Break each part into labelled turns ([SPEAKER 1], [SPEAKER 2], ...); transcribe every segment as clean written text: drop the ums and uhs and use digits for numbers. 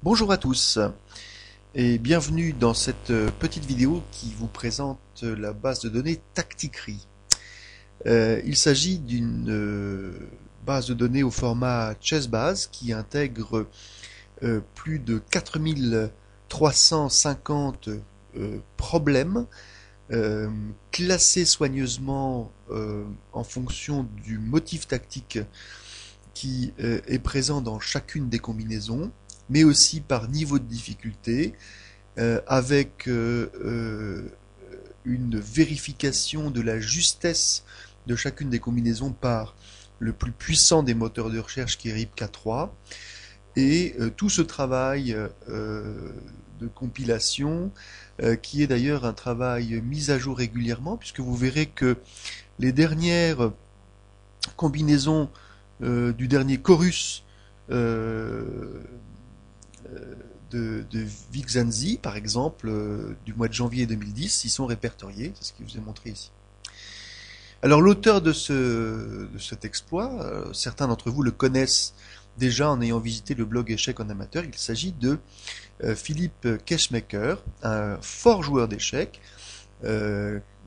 [SPEAKER 1] Bonjour à tous et bienvenue dans cette petite vidéo qui vous présente la base de données Tacticry. Il s'agit d'une base de données au format ChessBase qui intègre plus de 4350 problèmes classés soigneusement en fonction du motif tactique qui est présent dans chacune des combinaisons, mais aussi par niveau de difficulté, avec une vérification de la justesse de chacune des combinaisons par le plus puissant des moteurs de recherche qui est RIPK3. Et tout ce travail de compilation, qui est d'ailleurs un travail mis à jour régulièrement, puisque vous verrez que les dernières combinaisons du dernier chorus de Vixenzi, par exemple, du mois de janvier 2010, ils sont répertoriés, c'est ce qui vous est montré ici. Alors l'auteur de cet exploit, certains d'entre vous le connaissent déjà en ayant visité le blog Échecs en amateur, il s'agit de Philippe Keschmecker, un fort joueur d'échecs,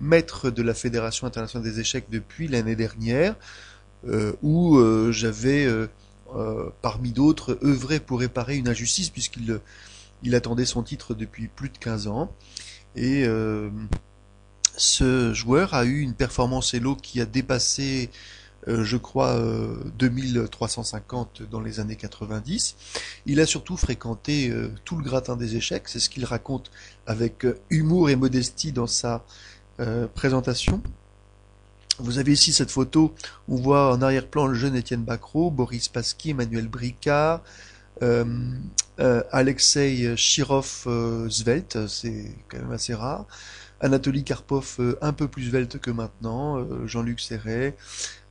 [SPEAKER 1] maître de la Fédération internationale des échecs depuis l'année dernière, où j'avais, parmi d'autres, œuvré pour réparer une injustice, puisqu'il attendait son titre depuis plus de 15 ans. Et ce joueur a eu une performance Elo qui a dépassé, je crois, 2350 dans les années 90. Il a surtout fréquenté tout le gratin des échecs, c'est ce qu'il raconte avec humour et modestie dans sa présentation. Vous avez ici cette photo, on voit en arrière-plan le jeune Étienne Bacrot, Boris Spassky, Emmanuel Bricard, euh, Alexei Chirov svelte, c'est quand même assez rare, Anatoly Karpov un peu plus svelte que maintenant, Jean-Luc Serret,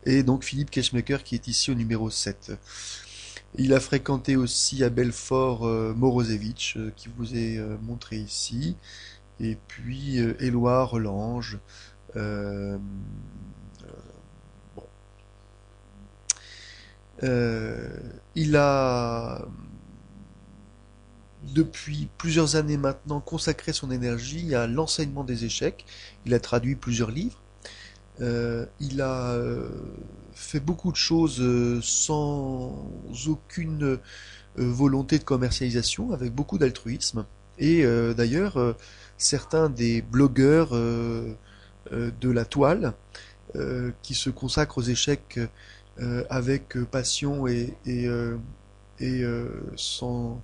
[SPEAKER 1] et donc Philippe Keschmecker qui est ici au numéro 7. Il a fréquenté aussi à Belfort Morozevich, qui vous est montré ici, et puis Éloi Relange, euh, bon, Euh, il a, depuis plusieurs années maintenant, consacré son énergie à l'enseignement des échecs. Il a traduit plusieurs livres. Il a fait beaucoup de choses sans aucune volonté de commercialisation, avec beaucoup d'altruisme. Et d'ailleurs, certains des blogueurs de la toile qui se consacrent aux échecs avec passion et sans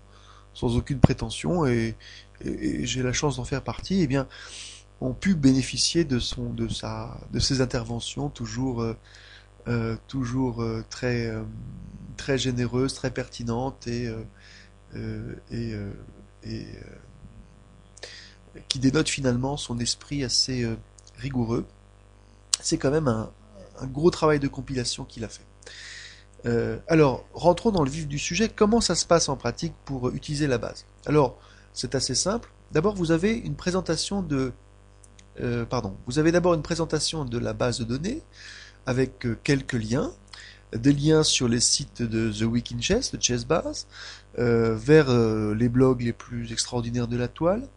[SPEAKER 1] aucune prétention, et j'ai la chance d'en faire partie, eh bien, ont pu bénéficier de ses interventions toujours très généreuses, très pertinentes et, et, qui dénotent finalement son esprit assez rigoureux. C'est quand même un gros travail de compilation qu'il a fait. Alors, rentrons dans le vif du sujet. Comment ça se passe en pratique pour utiliser la base? Alors, c'est assez simple. D'abord, vous avez une présentation vous avez d'abord une présentation de la base de données avec quelques liens, des liens sur les sites de The Week in Chess, de ChessBase, vers les blogs les plus extraordinaires de la toile,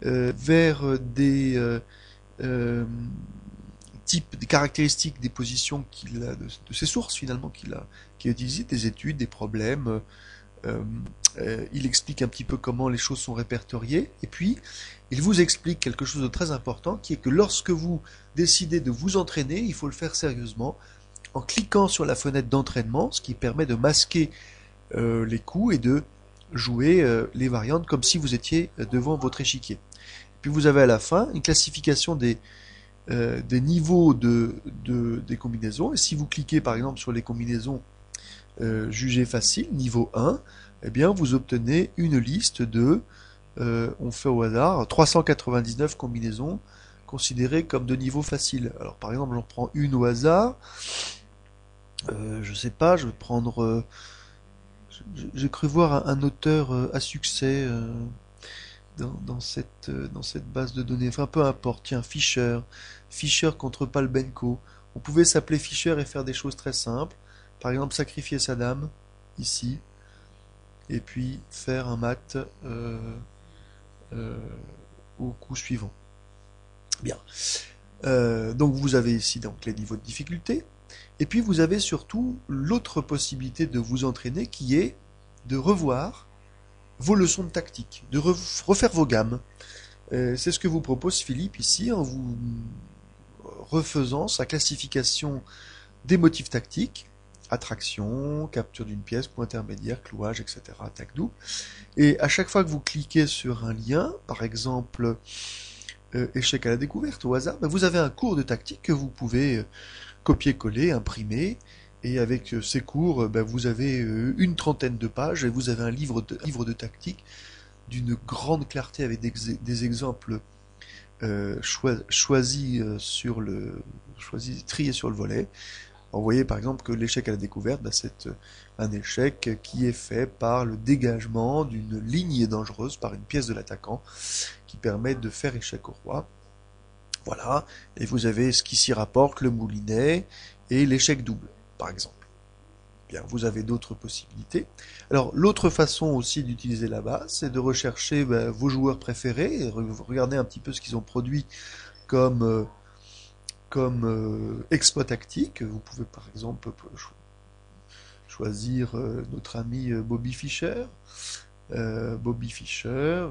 [SPEAKER 1] vers euh, des caractéristiques des positions de ses sources finalement qu'il a utilisées, des études, des problèmes. Euh, il explique un petit peu comment les choses sont répertoriées, et puis il vous explique quelque chose de très important, qui est que lorsque vous décidez de vous entraîner, il faut le faire sérieusement, en cliquant sur la fenêtre d'entraînement, ce qui permet de masquer les coups et de jouer les variantes comme si vous étiez devant votre échiquier. Puis vous avez à la fin une classification des niveaux des combinaisons. Et si vous cliquez par exemple sur les combinaisons jugées faciles, niveau 1, eh bien vous obtenez une liste on fait au hasard, 399 combinaisons considérées comme de niveau facile. Alors par exemple, j'en prends une au hasard. Je sais pas, je vais prendre. J'ai cru voir un auteur à succès dans cette base de données. Enfin, peu importe. Tiens, Fischer. Fischer contre Palbenko. On pouvait s'appeler Fischer et faire des choses très simples. Par exemple, sacrifier sa dame, ici. et puis faire un mat euh, au coup suivant. Bien. Donc vous avez ici donc les niveaux de difficulté, et puis vous avez surtout l'autre possibilité de vous entraîner qui est de revoir vos leçons de tactique, de refaire vos gammes. C'est ce que vous propose Philippe ici en vous refaisant sa classification des motifs tactiques, attraction, capture d'une pièce, point intermédiaire, clouage, etc., attaque double. Et à chaque fois que vous cliquez sur un lien, par exemple échec à la découverte au hasard, ben vous avez un cours de tactique que vous pouvez copier-coller, imprimer, et avec ces cours, ben vous avez une trentaine de pages et vous avez un livre de tactique d'une grande clarté avec des exemples choisis triés sur le volet. Vous voyez par exemple que l'échec à la découverte, ben, c'est un échec qui est fait par le dégagement d'une ligne dangereuse par une pièce de l'attaquant qui permet de faire échec au roi. Voilà, et vous avez ce qui s'y rapporte, le moulinet et l'échec double, par exemple. Bien, vous avez d'autres possibilités. Alors, l'autre façon aussi d'utiliser la base, c'est de rechercher vos joueurs préférés, et regarder un petit peu ce qu'ils ont produit comme, exploit tactique. Vous pouvez par exemple choisir notre ami Bobby Fischer. Bobby Fischer,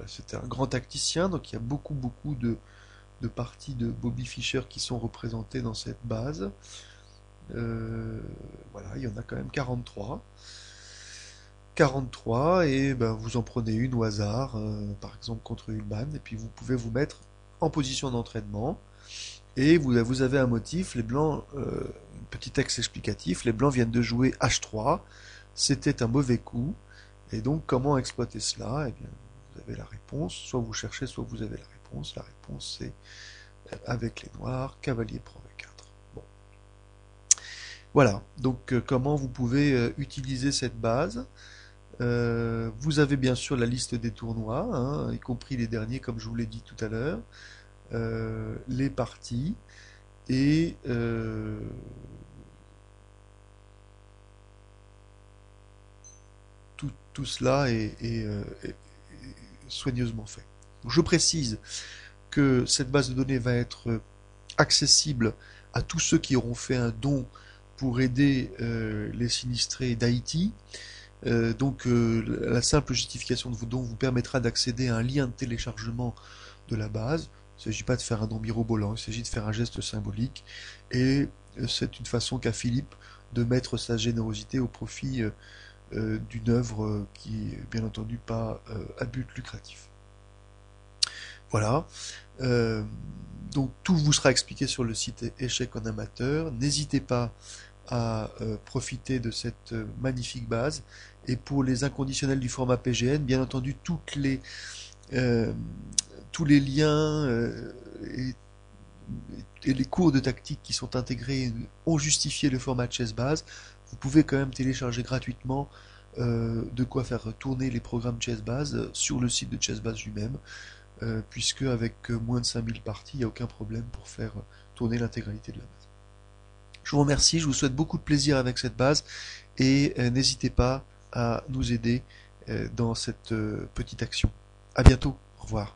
[SPEAKER 1] c'était un grand tacticien, donc il y a beaucoup de parties de Bobby Fischer qui sont représentées dans cette base. Voilà, il y en a quand même 43. 43 et ben, vous en prenez une au hasard, par exemple contre Ulman, et puis vous pouvez vous mettre en position d'entraînement. Et vous avez un motif, les blancs, un petit texte explicatif, les blancs viennent de jouer H3, c'était un mauvais coup, et donc comment exploiter cela? Eh bien, vous avez la réponse, soit vous cherchez, soit vous avez la réponse. La réponse c'est avec les noirs, cavalier prend E4. Bon. Voilà, donc comment vous pouvez utiliser cette base. Vous avez bien sûr la liste des tournois, hein, y compris les derniers comme je vous l'ai dit tout à l'heure, les parties, et tout cela est soigneusement fait. Je précise que cette base de données va être accessible à tous ceux qui auront fait un don pour aider les sinistrés d'Haïti. Donc la simple justification de vos dons vous permettra d'accéder à un lien de téléchargement de la base. Il ne s'agit pas de faire un don mirobolant, il s'agit de faire un geste symbolique. Et c'est une façon qu'a Philippe de mettre sa générosité au profit d'une œuvre qui est bien entendu pas à but lucratif. Voilà. Euh, donc tout vous sera expliqué sur le site Échec en amateur. N'hésitez pas à profiter de cette magnifique base. Et pour les inconditionnels du format PGN, bien entendu, euh, tous les liens et les cours de tactique qui sont intégrés ont justifié le format Chessbase. Vous pouvez quand même télécharger gratuitement de quoi faire tourner les programmes Chessbase sur le site de Chessbase lui-même, puisque avec moins de 5000 parties, il n'y a aucun problème pour faire tourner l'intégralité de la base. Je vous remercie, je vous souhaite beaucoup de plaisir avec cette base, et n'hésitez pas à nous aider dans cette petite action. À bientôt, au revoir.